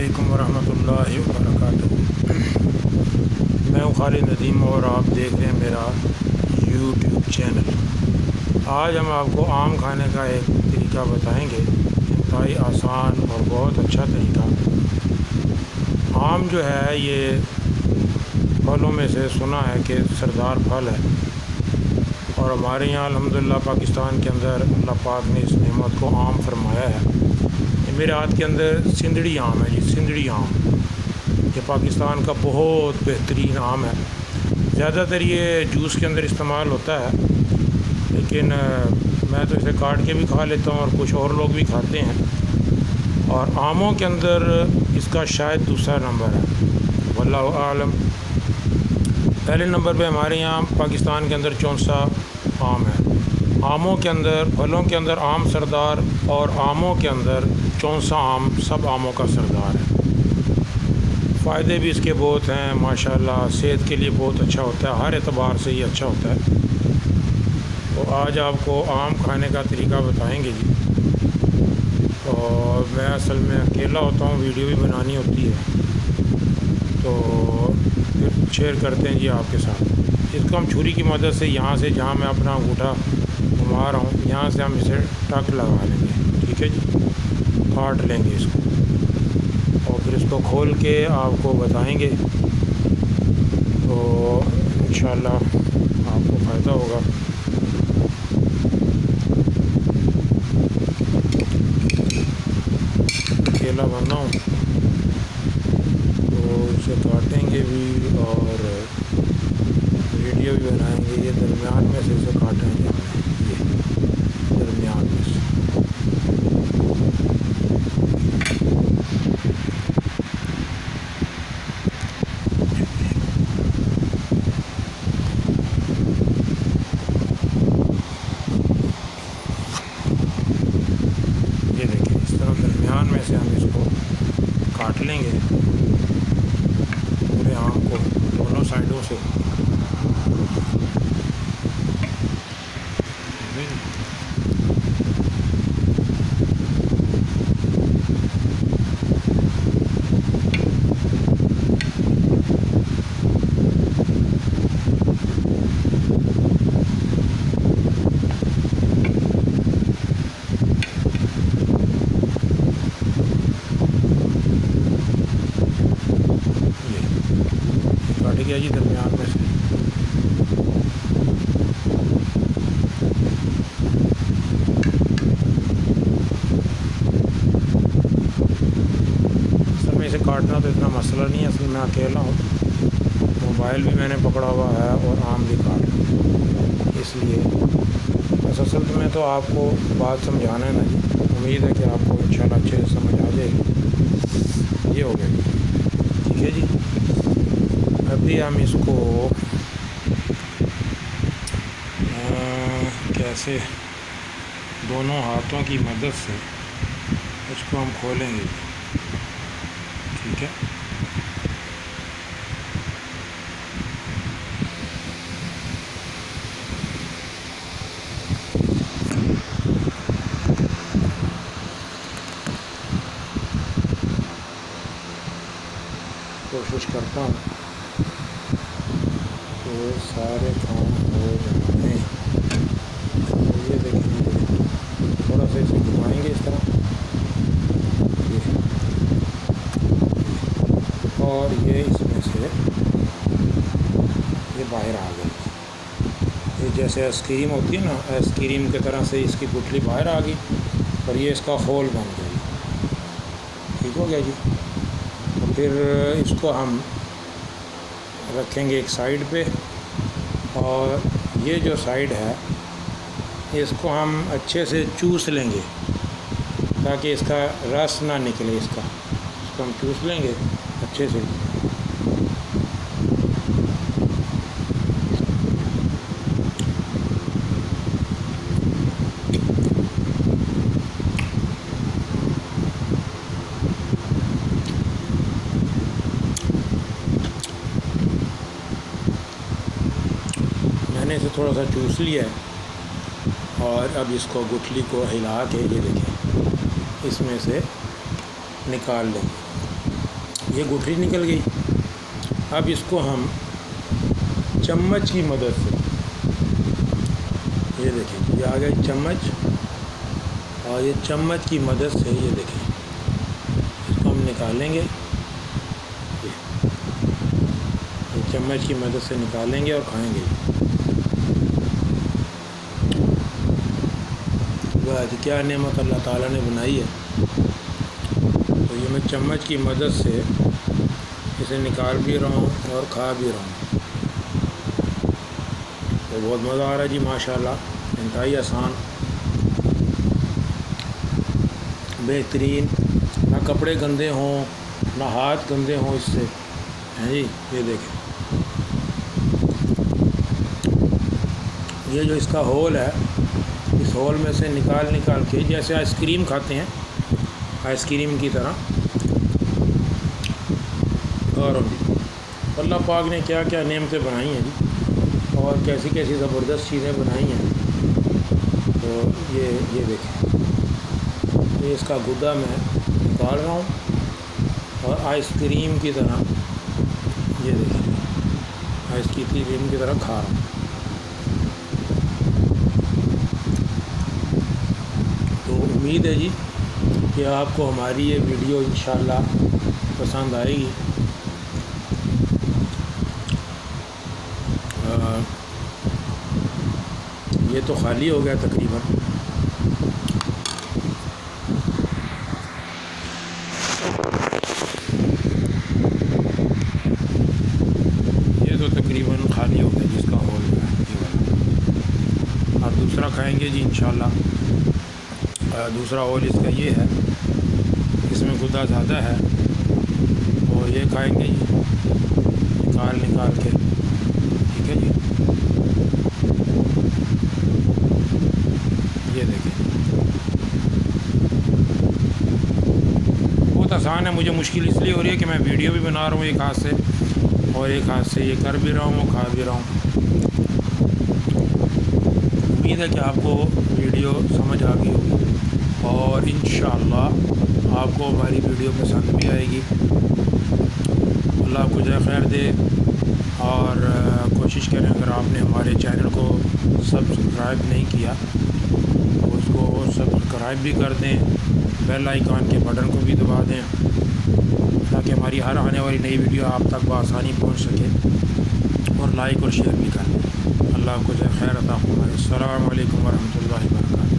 علیکم ورحمۃ اللہ وبرکاتہ۔ میں ہوں خالد ندیم اور آپ دیکھ رہے ہیں میرا یوٹیوب چینل۔ آج ہم آپ کو آم کھانے کا ایک طریقہ بتائیں گے، انتہائی آسان اور بہت اچھا طریقہ۔ آم جو ہے یہ پھلوں میں سے سنا ہے کہ سردار پھل ہے، اور ہمارے یہاں الحمدللہ پاکستان کے اندر اللہ پاک نے اس نعمت کو عام فرمایا ہے۔ میرے ہاتھ کے اندر سندھڑی آم ہے، سندھڑی آم یہ پاکستان کا بہت بہترین آم ہے۔ زیادہ تر یہ جوس کے اندر استعمال ہوتا ہے، لیکن میں تو اسے کاٹ کے بھی کھا لیتا ہوں اور کچھ اور لوگ بھی کھاتے ہیں۔ اور آموں کے اندر اس کا شاید دوسرا نمبر ہے، واللہ اعلم۔ پہلے نمبر پہ ہمارے یہاں پاکستان کے اندر چونسا آم ہے۔ آموں کے اندر، پھلوں کے اندر آم سردار، اور آموں کے اندر چونسا آم سب آموں کا سردار ہے۔ فائدے بھی اس کے بہت ہیں ماشاءاللہ، صحت کے لیے بہت اچھا ہوتا ہے، ہر اعتبار سے یہ اچھا ہوتا ہے۔ تو آج آپ کو آم کھانے کا طریقہ بتائیں گے جی۔ اور میں اصل میں اکیلا ہوتا ہوں، ویڈیو بھی بنانی ہوتی ہے، تو پھر شیئر کرتے ہیں جی آپ کے ساتھ۔ اس کو ہم چھری کی مدد سے یہاں سے، جہاں میں اپنا انگوٹھا گھما رہا ہوں، یہاں سے ہم اسے ٹک لگا لیں گے، ٹھیک ہے جی۔ کاٹ لیں گے اس کو اور پھر اس کو کھول کے آپ کو بتائیں گے، تو انشاءاللہ آپ کو فائدہ ہوگا۔ اکیلا بننا ہوں تو اسے کاٹیں گے بھی اور ویڈیو بھی بنائیں گے۔ یہ درمیان میں سے اسے کاٹیں گے، یہ درمیان میں سے۔ یہ دیکھیں، اس طرح درمیان میں سے ہم اس کو کاٹ لیں گے، پورے آم کو دونوں سائڈوں سے۔ کاٹ گیا جی درمیان میں سے۔ اصل میں اسے کاٹنا تو اتنا مسئلہ نہیں ہے، اصل میں اکیلا ہوں، موبائل بھی میں نے پکڑا ہوا ہے اور آم بھی کاٹ رہا ہوں، اس لیے بس اصل میں تو آپ کو بات سمجھانا ہے نا جی۔ امید ہے کہ آپ کو انشاءاللہ اچھے سے سمجھ آ جائے گی۔ یہ ہو گیا جی، ٹھیک ہے جی۔ ابھی ہم اس کو کیسے دونوں ہاتھوں کی مدد سے اس کو ہم کھولیں گے، ٹھیک ہے۔ کوشش کرتا ہوں کہ سارے کام ہو جائیں۔ یہ دیکھیں، تھوڑا سا اسے گھمائیں گے اس طرح، اور یہ اس میں سے یہ باہر آ گئی۔ یہ جیسے آئس کریم ہوتی ہے نا، آئس کریم کی طرح سے اس کی گٹھلی باہر آ گئی اور یہ اس کا خول بن گئی، ٹھیک ہو گیا جی۔ تو پھر اس کو ہم رکھیں گے ایک سائیڈ پہ، اور یہ جو سائیڈ ہے اس کو ہم اچھے سے چوس لیں گے تاکہ اس کا رس نہ نکلے، اس کو ہم چوس لیں گے اچھے سے۔ میں نے اسے تھوڑا سا چوس لیا ہے، اور اب اس کو گٹھلی کو ہلا کے، یہ دیکھیں، اس میں سے نکال لیں۔ یہ گٹھلی نکل گئی. اب اس کو ہم چمچ کی مدد سے، یہ دیکھیں یہ آ گیا چمچ، اور یہ چمچ کی مدد سے یہ دیکھیں اس کو ہم نکالیں گے. یہ چمچ کی مدد سے نکالیں گے اور کھائیں گے. واہ کیا نعمت اللہ تعالیٰ نے بنائی ہے. تو یہ میں چمچ کی مدد سے اسے نکال بھی رہا ہوں اور کھا بھی رہا ہوں. تو بہت مزہ آ رہا ہے جی ماشاءاللہ. انتہائی آسان، بہترین، نہ کپڑے گندے ہوں نہ ہاتھ گندے ہوں اس سے. ہیں جی یہ دیکھیں، یہ جو اس کا ہول ہے، اس ہول میں سے نکال کے جیسے آئس کریم کھاتے ہیں آئس کریم کی طرح. اور اللہ پاک نے کیا کیا نعمتیں بنائی ہیں جی، اور کیسی کیسی زبردست چیزیں بنائی ہیں. تو یہ دیکھیں، یہ اس کا گدا میں نکال رہا ہوں اور آئس کریم کی طرح، یہ دیکھیں آئس کریم کی طرح کھا رہا ہوں. تو امید ہے جی کہ آپ کو ہماری یہ ویڈیو انشاءاللہ پسند آئے گی. یہ تو خالی ہو گیا تقریباً. یہ تو تقریباً خالی ہو گیا جس کا ہول ہے یہ والا. آپ دوسرا کھائیں گے جی انشاءاللہ. دوسرا ہول اس کا یہ ہے، اس میں گدا زیادہ ہے، اور یہ کھائیں گے جی نکال کے. ٹھیک ہے جی، یہ دیکھیں بہت آسان ہے. مجھے مشکل اس لیے ہو رہی ہے کہ میں ویڈیو بھی بنا رہا ہوں ایک ہاتھ سے، اور ایک ہاتھ سے یہ کر بھی رہا ہوں کھا بھی رہا ہوں. امید ہے کہ آپ کو ویڈیو سمجھ آ گئی ہوگی، اور انشاءاللہ آپ کو ہماری ویڈیو پسند بھی آئے گی. اللہ آپ کو جزائے خیر دے. اور کوشش کریں اگر آپ نے ہمارے چینل کو سبسکرائب نہیں کیا تو اس کو سبسکرائب بھی کر دیں، بیل آئیکن کے بٹن کو بھی دبا دیں تاکہ ہماری ہر آنے والی نئی ویڈیو آپ تک بآسانی پہنچ سکے، اور لائک اور شیئر بھی کر دیں. اللہ آپ کو جزائے خیر عطا فرمائے. السلام علیکم ورحمۃ اللہ وبرکاتہ.